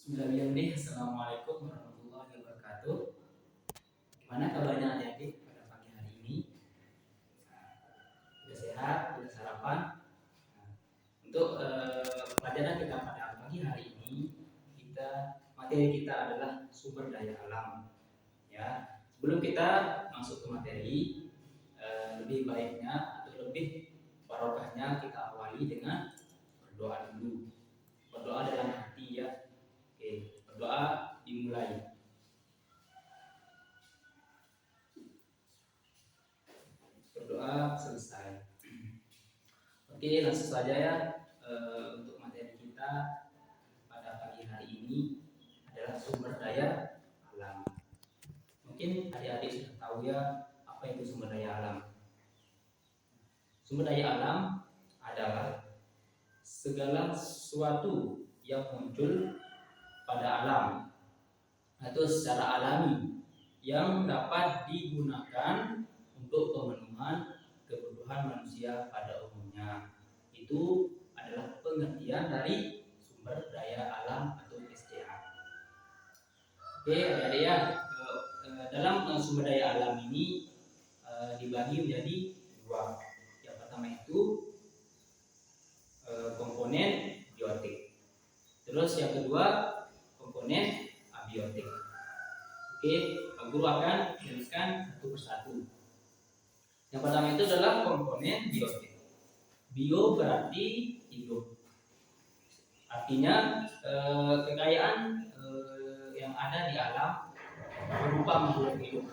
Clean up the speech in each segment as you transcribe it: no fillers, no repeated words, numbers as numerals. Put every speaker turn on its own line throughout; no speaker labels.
Bismillahirrahmanirrahim. Assalamualaikum warahmatullahi wabarakatuh. Gimana kabarnya adik-adik pada pagi hari ini? Sudah sehat? Sudah sarapan? Untuk pelajaran kita pada pagi hari ini, materi kita adalah sumber daya alam. Ya, sebelum kita masuk ke materi, lebih baiknya atau lebih barokahnya kita awali dengan berdoa dulu. Berdoa dalam hati ya. Oke, berdoa dimulai. Berdoa selesai. Oke, langsung saja ya. Untuk materi kita pada pagi hari ini adalah sumber daya alam. Mungkin adik-adik sudah tahu ya apa itu sumber daya alam. Sumber daya alam adalah segala sesuatu yang muncul pada alam atau secara alami yang dapat digunakan untuk pemenuhan kebutuhan manusia pada umumnya. Itu adalah pengertian dari sumber daya alam atau SDA. Oke, adik-adik ya, dalam sumber daya alam ini dibagi menjadi dua. Yang pertama itu komponen biotik. Terus yang kedua komponen abiotik. Oke, guru akan jelaskan satu persatu. Yang pertama itu adalah komponen biotik. Bio berarti hidup. Artinya kekayaan yang ada di alam berupa makhluk hidup,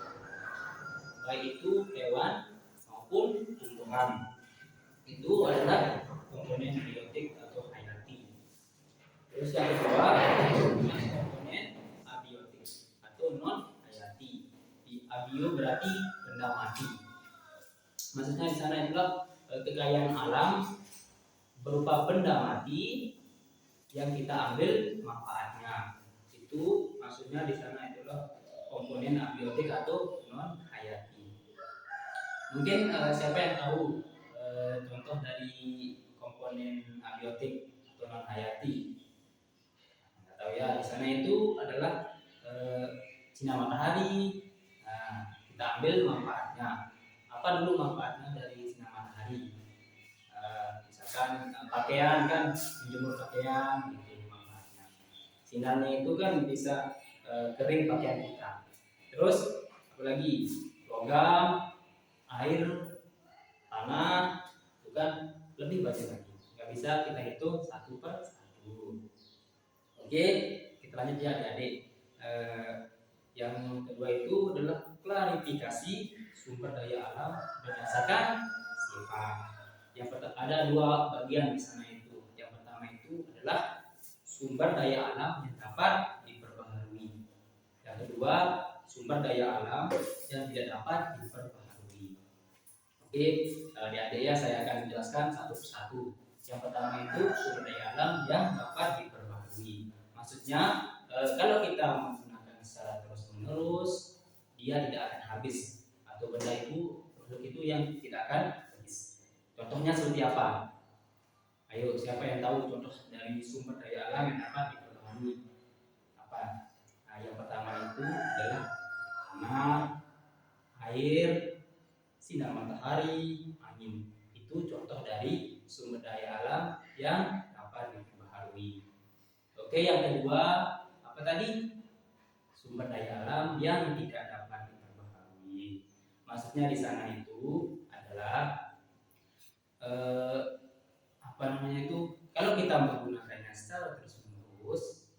baik itu hewan maupun tumbuhan. Itu adalah komponen biotik atau hayati. Terus yang kedua komponen abiotik atau non hayati. Abio berarti benda mati. Maksudnya di sana itulah kekayaan alam berupa benda mati yang kita ambil manfaatnya. Itu maksudnya di sana itulah komponen abiotik atau non hayati. Mungkin siapa yang tahu contoh dari komponen abiotik atau non hayati? Nggak tahu ya. Di sana itu adalah sinar matahari. Nah, kita ambil manfaatnya. Apa dulu manfaatnya dari sinar matahari? Misalkan pakaian kan, menjemur pakaian gitu manfaatnya. Sinarnya itu kan bisa kering pakaian kita. Terus apalagi logam, air, tanah, itu kan lebih banyak lagi. Nggak bisa kita hitung satu per satu. Oke, kita lanjut ya adik-adik. Yang kedua itu adalah klarifikasi sumber daya alam berdasarkan sifat. Yang pertama ada dua bagian di sana itu. Yang pertama itu adalah sumber daya alam yang dapat diperbaharui. Yang kedua sumber daya alam yang tidak dapat diperbaharui. Oke, adik-adik ya saya akan menjelaskan satu persatu. Yang pertama itu sumber daya alam yang dapat diperbaharui. Maksudnya kalau kita menggunakan secara terus-menerus, dia tidak akan habis atau benda itu produk itu yang tidak akan habis. Contohnya seperti apa? Ayo, siapa yang tahu contoh dari sumber daya alam yang dapat diperbaharui? Apa? Nah, yang pertama itu adalah tanah, air, sinar matahari, angin. Itu contoh dari sumber daya alam yang dapat diperbaharui. Oke, yang kedua apa tadi? Sumber daya alam yang tidak dapat diperbaharui. Maksudnya di sana itu adalah kalau kita menggunakannya secara terus-menerus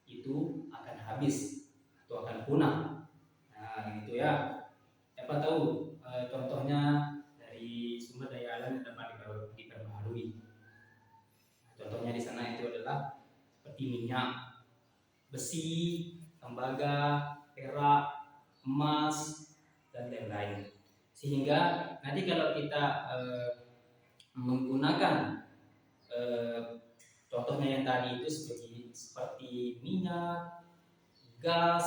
itu akan habis atau akan punah. Nah, gitu ya. Siapa tahu contohnya dari sumber daya alam yang dapat diperbaharui. Contohnya di sana itu adalah seperti minyak, besi, tembaga, perak, emas, dan lain-lain. Sehingga nanti kalau kita menggunakan contohnya yang tadi itu seperti minyak, gas,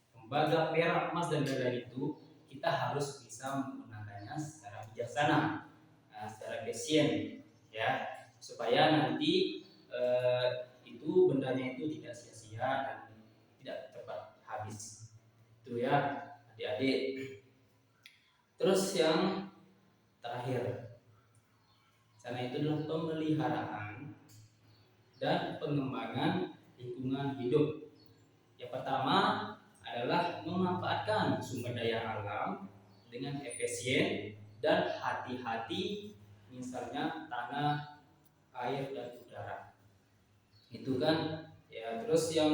tembaga, perak, emas, dan lain-lain itu kita harus bisa menggunakannya secara bijaksana, secara efisien, ya, supaya nanti itu bendanya itu tidak sia-sia dan tidak cepat habis. Itu ya adik-adik. Terus yang terakhir, sana itu adalah pemeliharaan dan pengembangan lingkungan hidup. Yang pertama adalah memanfaatkan sumber daya alam dengan efisien dan hati-hati, misalnya tanah, air, dan udara. Itu kan ya. Terus yang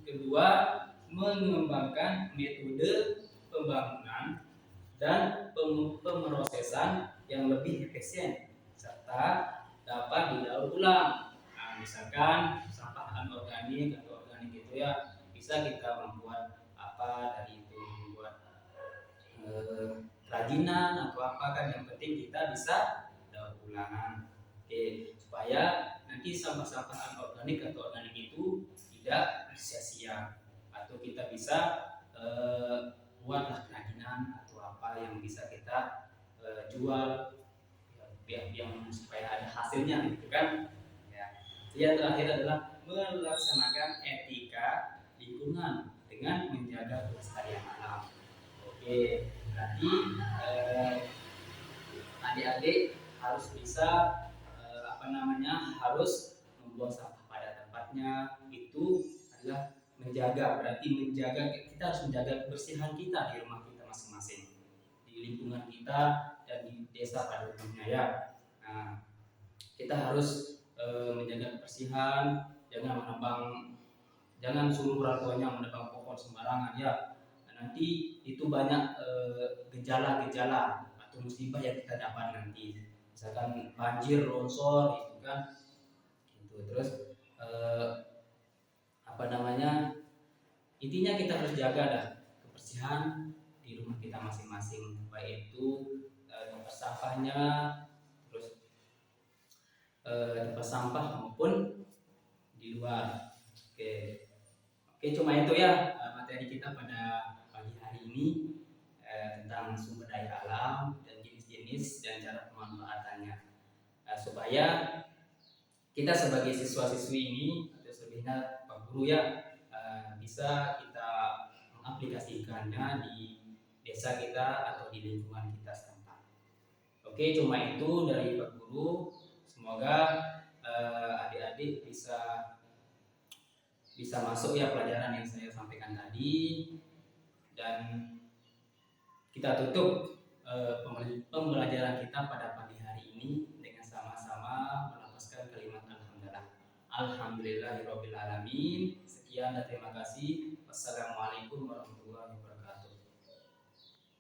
kedua, mengembangkan metode pembangunan dan pemrosesan yang lebih efisien serta dapat didaur ulang. Nah, misalkan sampah anorganik atau organik itu ya bisa kita membuat apa dari itu, membuat kerajinan atau apa kan, yang penting kita bisa daur ulang. Oke, supaya nanti sampah-sampah anorganik atau organik itu tidak sia-sia, atau kita bisa buatlah kerajinan atau apa yang bisa kita jual yang supaya ada hasilnya gitu kan ya. Yang terakhir adalah melaksanakan etika lingkungan dengan menjaga kelestarian alam. Oke, berarti adik-adik harus bisa harus membuang sampah pada tempatnya. Itu adalah menjaga, berarti menjaga, kita harus menjaga kebersihan kita di rumah kita masing-masing, di lingkungan kita dan di desa pada umumnya ya. Nah, kita harus menjaga kebersihan, jangan suruh orang tuanya menebang pohon sembarangan ya. Nah, nanti itu banyak gejala-gejala atau musibah yang kita dapat nanti, misalkan banjir, longsor itu kan. Itu terus intinya kita harus jaga dah kebersihan di rumah kita masing-masing, baik itu tempat sampahnya, terus tempat sampah maupun di luar. Oke, cuma itu ya materi kita pada pagi hari ini tentang sumber daya alam dan jenis-jenis dan cara pemanfaatannya, supaya kita sebagai siswa-siswi ini atau selebihnya Pak Guru ya bisa kita mengaplikasikannya di desa kita atau di lingkungan kita setempat. Oke, cuma itu dari Pak Guru. Semoga adik-adik bisa masuk ya pelajaran yang saya sampaikan tadi, dan kita tutup pembelajaran kita pada pagi hari ini dengan sama-sama melafazkan kalimat alhamdulillah. Alhamdulillahirobbilalamin. Sekian dan terima kasih. Wassalamualaikum